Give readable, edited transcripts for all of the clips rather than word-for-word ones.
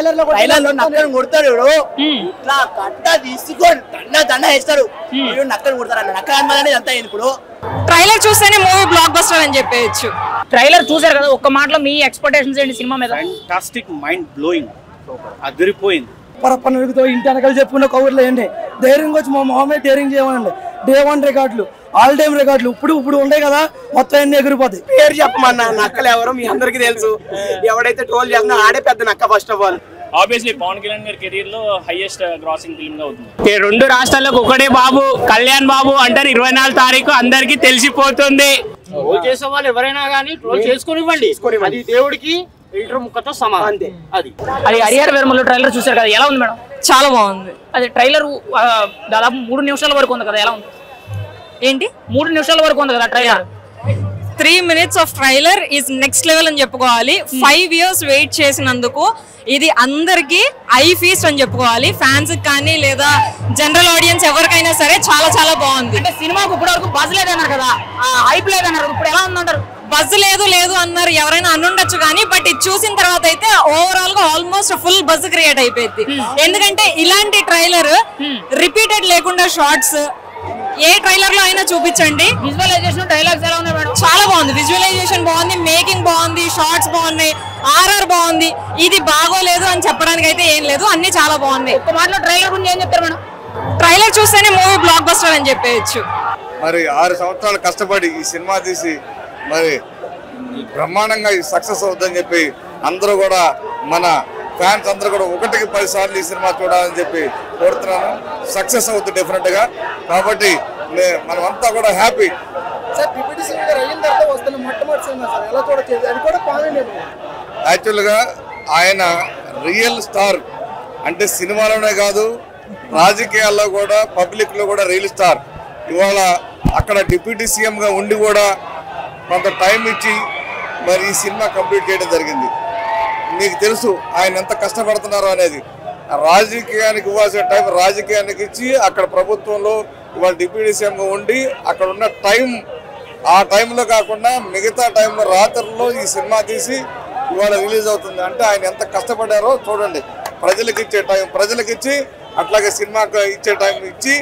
Trailer లో నక్కని కొడతాడు ఇట్లా కట్ట తీసుకొని దండ వేస్తాడు నక్కని కొడతారు నక్క అనేది అంతా ఇప్పుడు ట్రైలర్ చూస్తేనే మూవీ బ్లాక్ బస్టర్ అని చెప్పేయచ్చు. ట్రైలర్ చూసారు కదా, ఒక్క మాటలో మీ ఎక్స్పెక్టేషన్స్ ఏంటి సినిమా మీద? ఫ్యాంటాస్టిక్, మైండ్ బ్లోయింగ్, అదిరిపోయింది. పరపన్నతో ఇంటి వెనకాల చెప్పుకున్న కవర్లు ఏంటి డైరింగ్ వచ్చి మా మామే డైరింగ్ చేయమనండి. డే 1 రికార్డులు, ఆల్ టైమ్ రికార్డులు ఇప్పుడు ఉంటాయి కదా, మొత్తం అన్ని ఎగిరిపోతాయి. పేరు చెప్పమన్నా నక్కలు ఎవరో మీ అందరికి తెలుసు. ఎవడైతే ట్రోల్ చేస్తున్నా ఆడే పెద్ద నక్క. First of all obviously Pawan Kalyan గారి కెరీర్ లో హైయెస్ట్ గ్రాసింగ్ ఫిల్మ్ గా అవుతుంది. 2 రాష్ట్రాలకు ఒకటే బాబు, కళ్యాణ్ బాబు అంటారు. 24 తారీఖు అందరికి తెలిసిపోతుంది. ట్రోల్ చేసే వాళ్ళు ఎవరైనా కానీ ట్రోల్ చేసుకునివ్వండి, అది దేవుడికి లీటర్ ముక్కతో సమానం. అంతే. అది హరిహర వీరమల్లు ట్రైలర్ చూసారు కదా, ఎలా ఉంది మేడం? చాలా బాగుంది. అది ట్రైలర్ దాదాపు 3 నిమిషాల వరకు ఉంది కదా, ఎలా ఉంది? ఏంటి 3 నిమిషాల వరకు ఉంది కదా trailer. 3 minutes of trailer is next level అని చెప్పుకోవాలి. 5 years వెయిట్ చేసినందుకు ఇది అందరికి ఐ ఫీస్ట్ అని చెప్పుకోవాలి. ఫ్యాన్స్ కానీ లేదా జనరల్ ఆడియన్స్ ఎవరికైనా సరే చాలా చాలా బాగుంది. అంటే సినిమాకు ఇప్పటి వరకు బజ్ లేదన్నారు కదా, హైప్ లేదన్నారు, ఇప్పుడు ఎలా ఉందంటారు? బజ్ లేదు అన్నారు, ఎవరైనా అనుండొచ్చు కానీ బట్ ఇది చూసిన తర్వాత అయితే ఓవరాల్ గా ఆల్మోస్ట్ ఫుల్ బజ్ క్రియేట్ అయిపోయింది. ఎందుకంటే ఇలాంటి ట్రైలర్ రిపీటెడ్ లేకుండా షార్ట్స్ ఏ ట్రైలర్ లో అయినా చూపించండి. విజువలైజేషన్, డైలాగ్స్ ఎలా ఉన్నాయి మేడం? చాలా బాగుంది. విజువలైజేషన్ బాగుంది, మేకింగ్ బాగుంది, షార్ట్స్ బాగున్నాయి, ఆర్ఆర్ బాగుంది. ఇది బాగోలేదు అని చెప్పడానికి అయితే ఏం లేదు, అన్ని చాలా బాగున్నాయి. ఒక్క మాటలో ట్రైలర్ గురించి ఏం చెప్తారు మేడం? ట్రైలర్ చూస్తేనే మూవీ బ్లాక్ బస్టర్ అని చెప్పేయచ్చు. మరి 6 సంవత్సరాలు కష్టపడి ఈ సినిమా తీసి మరి బ్రహ్మాండంగా సక్సెస్ అవుతుందని చెప్పి అందరూ కూడా మన ఫ్యాన్స్ అందరూ కూడా 1కి 10 సార్లు ఈ సినిమా చూడాలని చెప్పి కోరుతున్నాను. సక్సెస్ అవుతుంది డెఫినెట్ గా. కాబట్టి మనమంతా కూడా హ్యాపీ. యాక్చువల్గా ఆయన రియల్ స్టార్, అంటే సినిమాలోనే కాదు రాజకీయాల్లో కూడా పబ్లిక్ లో కూడా రియల్ స్టార్. ఇవాళ అక్కడ డిప్యూటీ సీఎం గా ఉండి కూడా కొంత టైం ఇచ్చి మరి ఈ సినిమా కంప్లీట్ చేయడం జరిగింది. మీకు తెలుసు ఆయన ఎంత కష్టపడుతున్నారో అనేది. రాజకీయానికి ఇవ్వాల్సిన టైం రాజకీయానికి ఇచ్చి అక్కడ ప్రభుత్వంలో ఇవాళ డిప్యూటీ సీఎంగా ఉండి అక్కడ ఉన్న టైం ఆ టైంలో కాకుండా మిగతా టైంలో రాత్రుల్లో ఈ సినిమా తీసి ఇవాళ రిలీజ్ అవుతుంది. అంటే ఆయన ఎంత కష్టపడ్డారో చూడండి. ప్రజలకు ఇచ్చే టైం ప్రజలకు ఇచ్చి అట్లాగే సినిమాకు ఇచ్చే టైం ఇచ్చి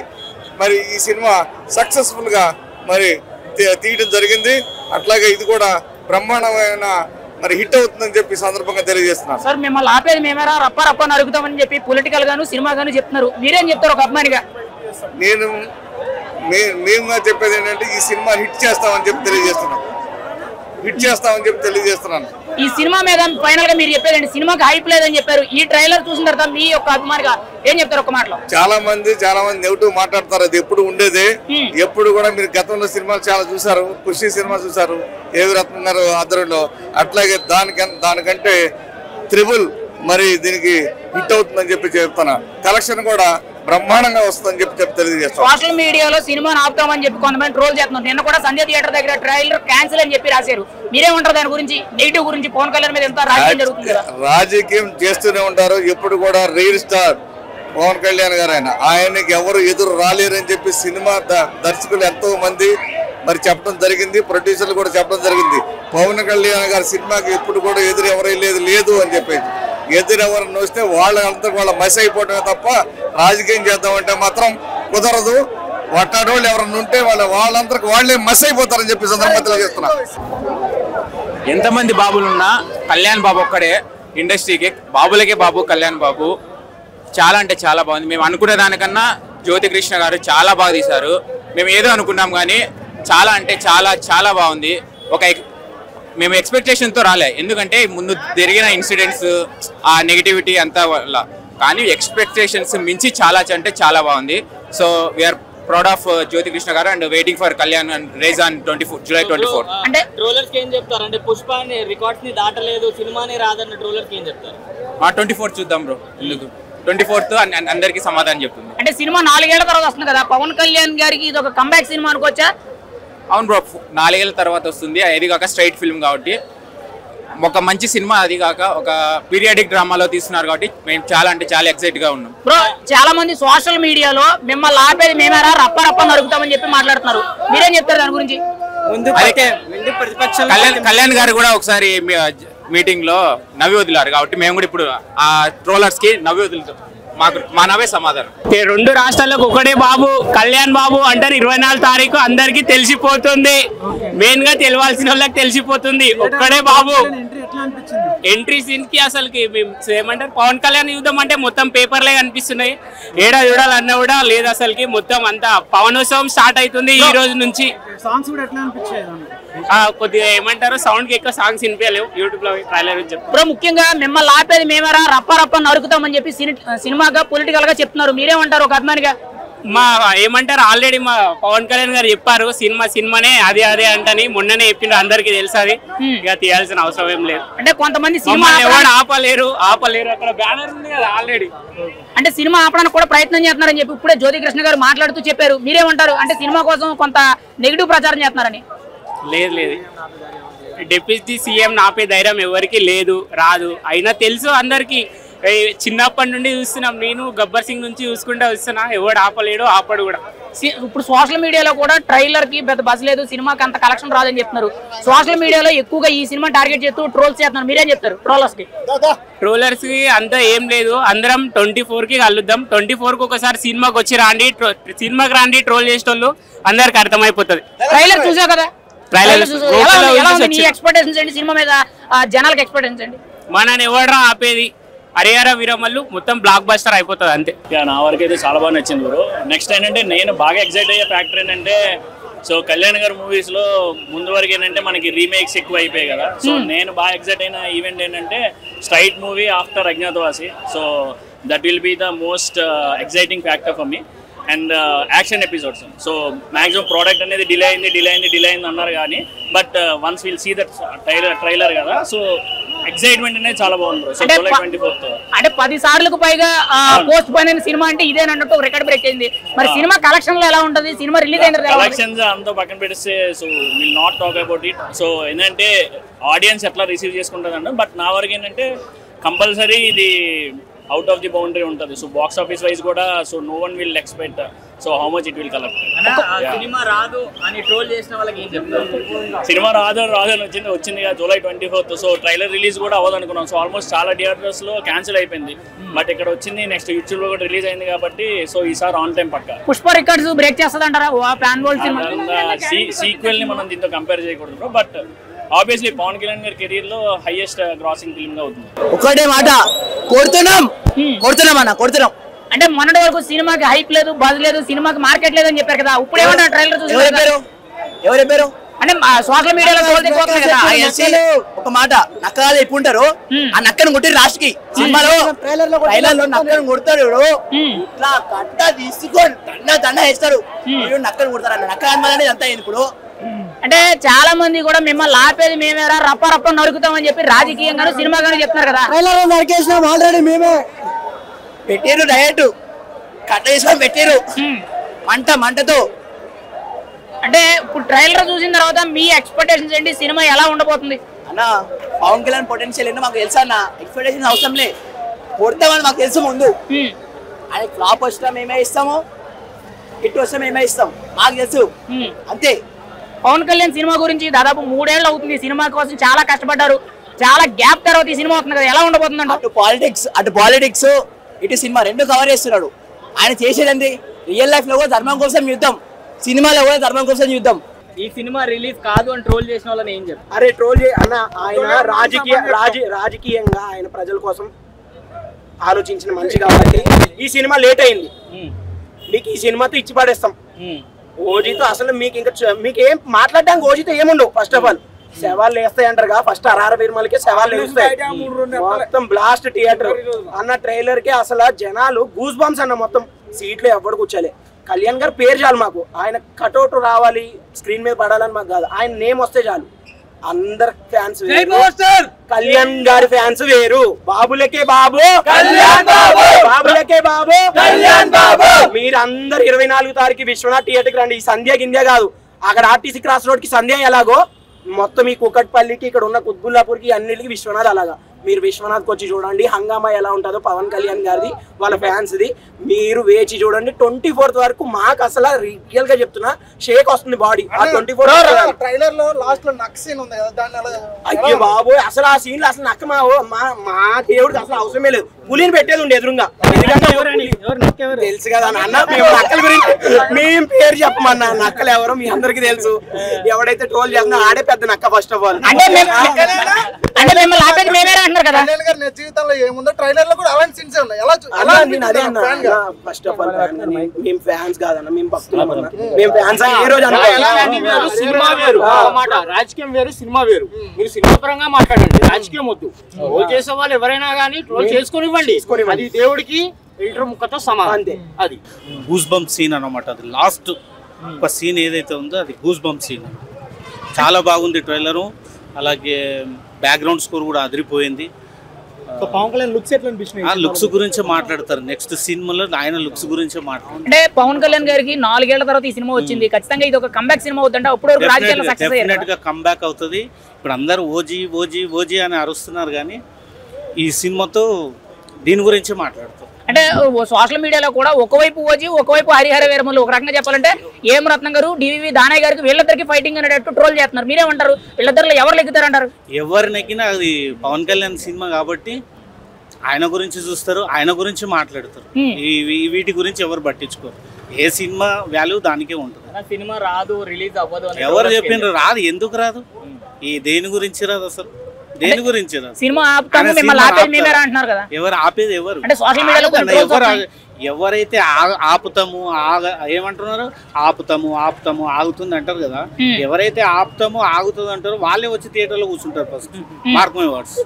మరి ఈ సినిమా సక్సెస్ఫుల్గా మరి తీయడం జరిగింది. అట్లాగే ఇది కూడా బ్రహ్మాండమైన మరి హిట్ అవుతుందని చెప్పి సందర్భంగా తెలియజేస్తున్నారు. సార్ మిమ్మల్ని ఆపేది మేమేరా, రప్ప నరుగుతామని చెప్పి పొలిటికల్ గాను సినిమా గాను చెప్తున్నారు, మీరేం చెప్తారు ఒక అభిమానిగా? మేము చెప్పేది ఏంటంటే ఈ సినిమా హిట్ చేస్తామని చెప్పి తెలియజేస్తున్నాం. ఈ సినిమా మీద ఫైనల్ గా మీరు చెప్పేదండి, సినిమాకి హైప్ లేదని చెప్పారు. ఈ ట్రైలర్ చూసిన తర్వాత మీ యొక్క అభిమానిగా ఏం చెప్తారు ఒక మాటలో? చాలా మంది నెగిటివ్ మాట్లాడతారు. అది ఎప్పుడు ఉండేదే. ఎప్పుడు కూడా మీరు గతంలో సినిమాలు చాలా చూసారు. ఖుషి సినిమా చూసారు, ఏవి రత్నం గారు ఆధ్వర్యంలో. అట్లాగే దానికంటే త్రిబుల్ మరి దీనికి హిట్ అవుతుందని చెప్పి చెప్తున్నా. కలెక్షన్ కూడా బ్రహ్మాండంగా వస్తుందని చెప్పి తెలియజేస్తాం. సోషల్ మీడియాలో సినిమాను ఆపుతామని చెప్పి కొంతమంది ట్రోల్ చేస్తున్నారు. నిన్న కూడా సంధ్య థియేటర్ దగ్గర ట్రైలర్ క్యాన్సిల్ అని చెప్పి రాశారు. మీరేమంటారు దాని గురించి? నెగిటివ్ గురించి పవన్ కళ్యాణ్ మీద ఎంత రాజకీయం జరుగుతుంది కదా? రాజకీయం చేస్తూనే ఉంటారు. ఎప్పుడు కూడా రియల్ స్టార్ పవన్ కళ్యాణ్ గారు ఆయనకి ఎవరు ఎదురు రాలేరని చెప్పి సినిమా దర్శకులు ఎంతో మంది మరి చెప్పడం జరిగింది. ప్రొడ్యూసర్లు కూడా చెప్పడం జరిగింది. పవన్ కళ్యాణ్ గారి సినిమాకి ఎప్పుడు కూడా ఎదురు ఎవరు లేదు అని చెప్పేసి. ఎదురు ఎవరిని వస్తే వాళ్ళంతా వాళ్ళ మసి అయిపోవటమే తప్ప రాజకీయం చేద్దామంటే మాత్రం కుదరదు. వట్టాడోళ్ళు ఎవరన్నా ఉంటే వాళ్ళందరికి వాళ్ళే మసి అయిపోతారని చెప్పి సందర్భంగా తెలియజేస్తున్నారు. ఎంతమంది బాబులున్నా కళ్యాణ్ బాబు ఒక్కడే ఇండస్ట్రీకి. బాబులకే బాబు కళ్యాణ్ బాబు. చాలా అంటే చాలా బాగుంది. మేము అనుకునే దానికన్నా జ్యోతి కృష్ణ గారు చాలా బాగా తీశారు. మేము ఏదో అనుకున్నాం కానీ చాలా అంటే చాలా చాలా బాగుంది. మేము ఎక్స్పెక్టేషన్తో రాలే, ఎందుకంటే ముందు జరిగిన ఇన్సిడెంట్స్ ఆ నెగిటివిటీ అంతా వల్ల. కానీ ఎక్స్పెక్టేషన్స్ మించి చాలా అంటే చాలా బాగుంది. So we're proud of Jyothi Krishna గారు and waiting for Kalyan and rage on July 24. అంటే ట్రోలర్స్ ఏం చెప్తారు? అంటే పుష్పాని రికార్డ్స్ ని దాటలేదు, సినిమానే రాదన్న ట్రోలర్స్ ఏం చెప్తారు? 24th చూద్దాం బ్రో. ఎందుకు 24th అందరికి సమాధానం చెప్తుంది. అంటే సినిమా 4 ఏళ్ల తర్వాత వస్తుంది కదా, పవన్ కళ్యాణ్ గారికి ఇది ఒక కంబ్యాక్ సినిమా అనుకోవచ్చా? అవును బ్రో, 4 ఏళ్ల తర్వాత వస్తుంది. అది కాక స్ట్రైట్ ఫిల్మ్ కాబట్టి ఒక మంచి సినిమా, అది కాక ఒక పీరియాడిక్ డ్రామాలో తీస్తున్నారు కాబట్టి మేము చాలా అంటే చాలా ఎక్సైట్ గా ఉన్నాం. బ్రో చాలా మంది సోషల్ మీడియాలో మిమ్మల్ని ఆపేది మేమేరా, రప్ప నరుగుతామని చెప్పి మాట్లాడుతున్నారు, మీరేం చెప్తారు దాని గురించి? కళ్యాణ్ గారు కూడా ఒకసారి మీటింగ్ లో నవ్వి వదిలారు కాబట్టి మేము కూడా ఇప్పుడు ఆ ట్రోలర్స్ కి నవ్వి వదులుతాం. మా నవ్వే సమాధానం. రెండు రాష్ట్రాలకు ఒకటే బాబు, కళ్యాణ్ బాబు అంటారు. 24 తారీఖు అందరికి తెలిసిపోతుంది, మెయిన్ గా తెలియాల్సిన వాళ్ళకి తెలిసిపోతుంది. ఒక్కడే బాబు. ఎంట్రీ సీన్ కి అసలుకి ఏమంటారు, పవన్ కళ్యాణ్ యుద్ధం అంటే మొత్తం పేపర్లే కనిపిస్తున్నాయి. ఏడా చూడాలన్నా కూడా లేదు అసలుకి. మొత్తం అంతా పవనోత్సవం స్టార్ట్ అవుతుంది ఈ రోజు నుంచి. కొద్దిగా ఏమంటారు, సౌండ్ కి ఎక్కువ సాంగ్స్ వినిపించలేవు. యూట్యూబ్ లో ట్రైలర్ ఇప్పుడు ముఖ్యంగా మిమ్మల్ని ఆపేది మేమరా రప్ప రప్ప నరుకుతామని చెప్పి సినిమాగా పొలిటికల్ గా చెప్తున్నారు. మీరేమంటారు ఒక అభిమానిగా? మా ఏమంటారు, ఆల్రెడీ మా పవన్ కళ్యాణ్ గారు చెప్పారు సినిమానే అదే అంటని. మొన్ననే చెప్పిండ్రు, అందరికి తెలుసు. అది ఇక తీయాల్సిన అవసరం ఏం లేదు. అంటే కొంతమంది ఎవరు ఆపలేరు. అక్కడ బ్యానర్ ఉంది కదా ఆల్రెడీ. అంటే సినిమా ఆపడానికి కూడా ప్రయత్నం చేస్తున్నారని చెప్పి ఇప్పుడే జ్యోతి కృష్ణ గారు మాట్లాడుతూ చెప్పారు. మీరేమంటారు? అంటే సినిమా కోసం కొంత నెగిటివ్ ప్రచారం చేస్తున్నారని. లేదు, డిప్యూటీ సీఎం ఆపే ధైర్యం ఎవరికి లేదు, రాదు. అయినా తెలుసు అందరికి. చిన్నప్పటి నుండి చూస్తున్నాం. నేను గబ్బర్ సింగ్ నుంచి చూసుకుంటూ వస్తున్నా. ఎవడు ఆపలేడు, ఆపడు కూడా. ఇప్పుడు సోషల్ మీడియాలో కూడా ట్రైలర్ కి పెద్ద బస్ లేదు, సినిమాకి అంత కలెక్షన్ రాదని చెప్తున్నారు. సోషల్ మీడియాలో ఎక్కువగా ఈ సినిమా టార్గెట్ చేస్తూ ట్రోల్స్ చేస్తున్నారు. మీరేం చెప్తారు ట్రోలర్స్ కి? అంతా ఏం లేదు, అందరం 24 కి కలుద్దాం. 24 కి ఒకసారి సినిమాకి వచ్చి రాండి, సినిమాకి రాండి. ట్రోల్ చేసేటోళ్ళు అందరికి అర్థమైపోతుంది. ట్రైలర్ చూసా కదా, ఎక్స్పెక్టేషన్స్ ఏంటి సినిమా మీద, జనాలకు ఎక్స్పెక్టేషన్స్ ఏంటి? మనని ఎవడరా ఆపేది? హరిహర వీరమల్లు మొత్తం బ్లాక్ బస్టర్ అయిపోతుంది అంతే. నా వరకు అయితే చాలా బాగా నచ్చింది బ్రో. నెక్స్ట్ ఏంటంటే నేను బాగా ఎక్సైట్ అయ్యే ఫ్యాక్టర్ ఏంటంటే, సో కళ్యాణ్ గారి మూవీస్ లో ముందు వరకు ఏంటంటే మనకి రీమేక్స్ ఎక్కువ అయిపోయాయి కదా. సో నేను బాగా ఎక్సైట్ అయిన ఈవెంట్ ఏంటంటే straight movie after Agnyaathavaasi. So that will be the most exciting factor for me. And action episodes. So maximum product అనేది డిలే అయింది అన్నారు కానీ, but once will see that trailer కదా. సో ఎక్సైట్మెంట్ అనేది చాలా బాగుంది. సో July 24th అంటే 10 సార్లకు పైగా పోస్ట్ పోయిన సినిమా అంటే ఇదేనన్నట్టు రికార్డ్ బ్రేక్ అయింది. మరి సినిమా కలెక్షన్ లో ఎలా ఉంటుంది? సినిమా రిలీజ్ అయిన కలెక్షన్స్ అంతా పక్కన పెడితే so will not talk about it. So ఏంటంటే ఆడియన్స్ ఎట్లా రిసీవ్ చేసుకుంటుంది. బట్ నా వరకు ఏంటంటే కంపల్సరీ ఇది అవుట్ ఆఫ్ ది బౌండరీ ఉంటుంది. సో బాక్స్ ఆఫీస్ వైజ్ కూడా so no one will expect so how much it will collect. సినిమా రాదు అని ట్రోల్ చేసిన వాళ్ళకి ఏం చెప్తారు? సినిమా రాదు అని వచ్చింది కదా July 24th. So trailer release కూడా అవ్వదు అనుకున్నాం. సో ఆల్మోస్ట్ చాలా థియేటర్స్ లో క్యాన్సిల్ అయిపోయింది. బట్ ఇక్కడ వచ్చింది, నెక్స్ట్ యూట్యూబ్ లో కూడా రిలీజ్ అయింది కాబట్టి సో ఈసారి ఆన్ టైం పక్కా. పుష్ప రికార్డ్స్ బ్రేక్ చేస్తుంది అంటారా? సీక్వెల్ ని మనం దీంతో కంపేర్ చేయకూడదు. బట్ ఆబ్వియస్లీ పవన్ కళ్యాణ్ గారి కెరీర్ లో హైయెస్ట్ గ్రాసింగ్ ఫిల్మ్ గా అవుతుంది. ఒకటే మాట, కొడుతున్నాం. అంటే మొన్నటి వరకు సినిమాకి హైప్ లేదు, బజ్ లేదు, సినిమాకి మార్కెట్ లేదని చెప్పారు కదా. ఇప్పుడు ఏమంటారు ట్రైలర్ చూసి? ఎవరు చెప్పారు? అంటే సోషల్ మీడియాలో ఒక మాట, నక్కగా చెప్పుకుంటారు. ఆ నక్కను కొట్టి రాష్ట్రకి సినిమాలో ట్రైలర్ లో నక్కను కొడతాడు. ఇట్లా కట్ట తీసుకొని దండ వేస్తారు. నక్కను కొడతారు అన్న నక్క అనేది అంతా ఇప్పుడు. అంటే చాలా మంది కూడా మిమ్మల్ని ఆపేది మేమేరా రప్ప రప్ప నరుకుతామని చెప్పి రాజకీయంగాను సినిమాగాను చెప్తున్నారు కదా. ట్రైలర్ నరికేసినాం ఆల్రెడీ మేమే. పెట్టారు డైరెక్ట్ కట్ట తీసుకొని పెట్టారు మంటతో. అంటే ఇప్పుడు ట్రైలర్ చూసిన తర్వాత మీ ఎక్స్పెక్టేషన్స్ ఏంటి? సినిమా ఎలా ఉండబోతుంది అన్న? పవన్ కళ్యాణ్ పొటెన్షియల్ ఏంటో మాకు తెలుసా అన్న. ఎక్స్పెక్టేషన్ అవసరం లే, కొడతామని మాకు తెలుసు ముందు. ఆయన ఫ్లాప్ వచ్చినా మేమే ఇస్తాము, హిట్ వచ్చినా మేమే ఇస్తాం, మాకు తెలుసు అంతే. పవన్ కళ్యాణ్ సినిమా గురించి దాదాపు 3 ఏళ్ళు అవుతుంది. సినిమా కోసం చాలా కష్టపడ్డారు. చాలా గ్యాప్ తర్వాత ఈ సినిమా అవుతుంది కదా, ఎలా ఉండబోతుంది అంట? అటు పాలిటిక్స్ ఇటు సినిమా రెండు కవర్ చేస్తున్నాడు. ఆయన చేసేదండి రియల్ లైఫ్ లో కూడా ధర్మం కోసం యుద్ధం, సినిమాలో కూడా ధర్మం కోసం యుద్ధం. ఈ సినిమా రిలీజ్ కాదు అని ట్రోల్ చేసిన వాళ్ళని ఏం చెప్తారు? అరే ట్రోల్ అన్న, ఆయన రాజకీయంగా ఆయన ప్రజల కోసం ఆలోచించిన మనిషి కాబట్టి ఈ సినిమా లేట్ అయింది. మీకు ఈ సినిమాతో ఇచ్చి పడేస్తాం. ఓజీతో అసలు మీకు ఏం మాట్లాడడానికి ఓజీతో ఏముండవు. ఫస్ట్ ఆఫ్ ఆల్ శవాలు వేస్తాయి అంటారు. ఫస్ట్ అరార వీరమలకి శవాలు వేస్తాయి. మొత్తం బ్లాస్ట్ థియేటర్ అన్న. ట్రైలర్ కి అసలు జనాలు గూస్ బంప్స్ అన్న. మొత్తం సీట్లు ఎవరు కూర్చోలే. కళ్యాణ్ గారు పేరు చాలు మాకు. ఆయన కటౌట్ రావాలి, స్క్రీన్ మీద పడాలని మాకు కాదు. ఆయన నేమ్ వస్తే చాలు. అందరు ఫ్యాన్స్ కళ్యాణ్ గారి ఫ్యాన్స్ వేరు. బాబులకే బాబు, బాబులకే బాబు, మీరు అందరు 24 తారీఖు విశ్వనాథ్ థియేటర్ కి రండి. ఈ సంధ్య గింధ్య కాదు, అక్కడ ఆర్టీసీ క్రాస్ రోడ్ కి సంధ్య ఎలాగో మొత్తం ఈ కుకట్పల్లికి ఇక్కడ ఉన్న కుత్బుల్లాపూర్ కి అన్నిటికి విశ్వనాథ్ అలాగా మీరు విశ్వనాథ్కి వచ్చి చూడండి హంగామా ఎలా ఉంటుందో పవన్ కళ్యాణ్ గారిది వాళ్ళ ఫ్యాన్స్ది. మీరు వేచి చూడండి 24th వరకు. మాకు అసలు రియల్ గా చెప్తున్నా షేక్ వస్తుంది బాడీ. ఆ 24 ట్రైలర్ లో లాస్ట్ లో నక్ సీన్ ఉంది కదా, దాన్ని అయ్యే బాబోయ్ అసలు ఆ సీన్ లో అసలు నక్క మా దేవుడికి అసలు అవసరమే లేదు. పులిని పెట్టేది ఉండే ఎదురుగా. తెలుసు కదా నాన్న, మేము నక్కల గురించి మేము పేరు చెప్పమన్నా. నక్కలు ఎవరో మీ అందరికి తెలుసు. ఎవడైతే ట్రోల్ చేస్తున్నా ఆడే పెద్ద నక్క ఫస్ట్ ఆఫ్ ఆల్. జీవితంలో ఏముందో ట్రైలర్ లో కూడా అలాంటి సీన్స్ ఉన్నాయి. ఫస్ట్ ఆఫ్ ఆల్ మేము ఫ్యాన్స్ కాదన్న, మేము భక్తులం అన్న. మేము ఫ్యాన్స్ ఏ రోజు సినిమా వేరు మాట, రాజకీయం వేరు, సినిమా వేరు. మీరు సినిమా పరంగా మాట్లాడండి, రాజకీయం వద్దు. ట్రోల్ చేసే వాళ్ళు ఎవరైనా కానీ ట్రోల్ చేసుకొని అది దేవుడికి ఎడిటర్ ముక్కతో సమానం. అది గూస్ బంప్ సీన్ అన్నమాట. అది లాస్ట్ ఒక సీన్ ఏదైతే ఉందో అది గూస్ బంప్ సీన్. చాలా బాగుంది ట్రైలరు. అలాగే బ్యాక్గ్రౌండ్ స్కోర్ కూడా అదిరిపోయింది. పవన్ కళ్యాణ్ లుక్స్ ఎట్లా అనిపించినాయి? ఆ లుక్స్ గురించి మాట్లాడతారు నెక్స్ట్ సినిమాలో. ఆయన లుక్స్ గురించి మాట్లాడతారు. అంటే పవన్ కళ్యాణ్ గారికి 4 ఏళ్ల తర్వాత ఈ సినిమా వచ్చింది. ఖచ్చితంగా ఇది ఒక కంబ్యాక్ సినిమా అవుతుంటే అప్పుడు రాజకీయాల్లో సక్సెస్ అయ్యారు. డెఫినెట్ గా కంబ్యాక్ అవుతుంది. ఇప్పుడు అందరూ ఓజీ ఓజీ ఓజీ అని అరుస్తున్నారు కానీ ఈ సినిమాతో దీని గురించి మాట్లాడతారు. అంటే సోషల్ మీడియాలో కూడా ఒకవైపు ఓజీ ఒకవైపు హరిహర వీరమల్లు. ఒక రకంగా చెప్పాలంటే ఏం రత్నం గారు డివివి దానయ్య గారికి వీళ్ళిద్దరికి ఫైటింగ్ అనేటట్టు ట్రోల్ చేస్తున్నారు. మీరేమంటారు? వీళ్ళిద్దరిలో ఎవరు లెక్కుతారంటారు? ఎవరు నెక్కినా అది పవన్ కళ్యాణ్ సినిమా కాబట్టి ఆయన గురించి చూస్తారు, ఆయన గురించి మాట్లాడతారు. వీటి గురించి ఎవరు పట్టించుకోరు. ఏ సినిమా వాల్యూ దానికే ఉంటుంది. సినిమా రాదు, రిలీజ్ అవ్వదు ఎవరు చెప్పిండ్రు? రాదు. ఎందుకు రాదు? ఈ దేని గురించి రాదు? అసలు దేని గురించి రాదు? సినిమా ఆపుతాము మిమ్మల్ని ఆపేది మేమేరా అంటున్నారు కదా. ఎవరు ఆపేది? ఎవరు? అంటే సోషల్ మీడియాలో ఎవరైతే ఆపుతాము ఏమంటున్నారు, ఆపుతాము ఆగుతుంది అంటారు కదా. ఎవరైతే ఆపుతాము ఆగుతుంది అంటారో వాళ్ళే వచ్చి థియేటర్ లో కూర్చుంటారు. First mark my words.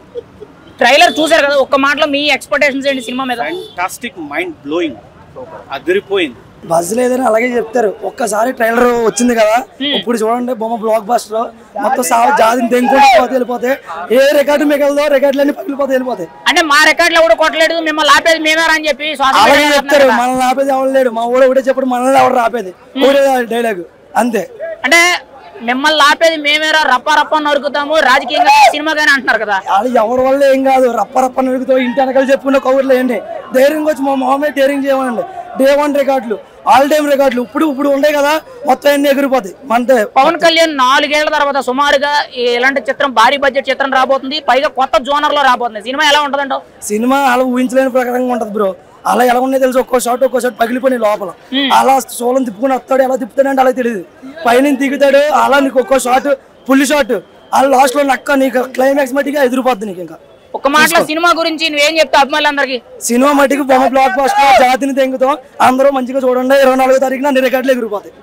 Trailer చూసారు కదా, ఒక్క మాటలో మీ ఎక్స్పెక్టేషన్స్ ఏంటి సినిమా మీద? ఫ్యాంటాస్టిక్, మైండ్ బ్లోయింగ్, అదిరిపోయింది. బజ్ లేదని అలాగే చెప్తారు. ఒక్కసారి ట్రైలర్ వచ్చింది కదా, ఇప్పుడు చూడండి బొమ్మ బ్లాక్ బస్టర్ మొత్తం జాతిని తెంగుకుంటూ వెళ్ళిపోతే ఏ రికార్డు మిగలదో రికార్డులన్నీ పగిలిపోతే వెళ్ళిపోతాయి. అంటే మా రికార్డులు కూడా కొట్టలేదు, మిమ్మల్ని ఆపేది మేమేరా అని చెప్పి అలాగే చెప్తారు. మనల్ని ఆపేది ఎవరు లేడు. మా ఊళ్ళో ఒకటే చెప్పడు, మనల్ని ఎవరు ఆపేది ఒకటే డైలాగ్ అంతే. అంటే మిమ్మల్ని ఆపేది మేమేరా, రప్ప రప్ప నరుకుతాము రాజకీయంగా సినిమాగానే అంటున్నారు కదా. వాళ్ళు ఎవరి వల్ల ఏం కాదు. రప్ప నరుకుతావు ఇంటి వెనకాల చెప్పుకున్న కవర్లు ఏంటి ధైర్యంగా వచ్చి మా మొహమే డేరింగ్ చేయమనండి. Day 1 రికార్డులు, ఆల్ టైమ్ రికార్డులు ఇప్పుడు ఉంటాయి కదా, మొత్తం అన్ని ఎగిరిపోతాయి. అంతే. పవన్ కళ్యాణ్ 4 ఏళ్ల తర్వాత సుమారుగా ఇలాంటి చిత్రం, భారీ బడ్జెట్ చిత్రం రాబోతుంది, పైగా కొత్త జోనర్ లో రాబోతుంది. సినిమా ఎలా ఉంటదంట? సినిమా అలా ఊహించలేని ప్రకారంగా ఉంటది బ్రో. అలా ఎలా ఉన్నాయి తెలుసు, ఒక్కో షాట్ పగిలిపోయి లోపల అలా సోలం తిప్పుకుని వస్తాడు. ఎలా తిప్పుతాడంటే అలా తెలియదు. పైన దిగుతాడు అలా, నీకు ఒక్కో షాట్ పుల్లి షాట్ అలా లాస్ట్ లో నక్క నీకు క్లైమాక్స్ మట్టిగా ఎదురుపోద్ది. నీకు ఇంకా ఒక మాటలో సినిమా గురించి నువ్వేం చెప్తావు అభిమానులందరికీ? సినిమా మట్టికి బొమ్మ బ్లాక్ బస్టర్, జాతిని తెంగుతాం. అందరూ మంచిగా చూడండి. 24వ తారీఖున అన్ని రికార్డులు ఎగిరిపోతాయి.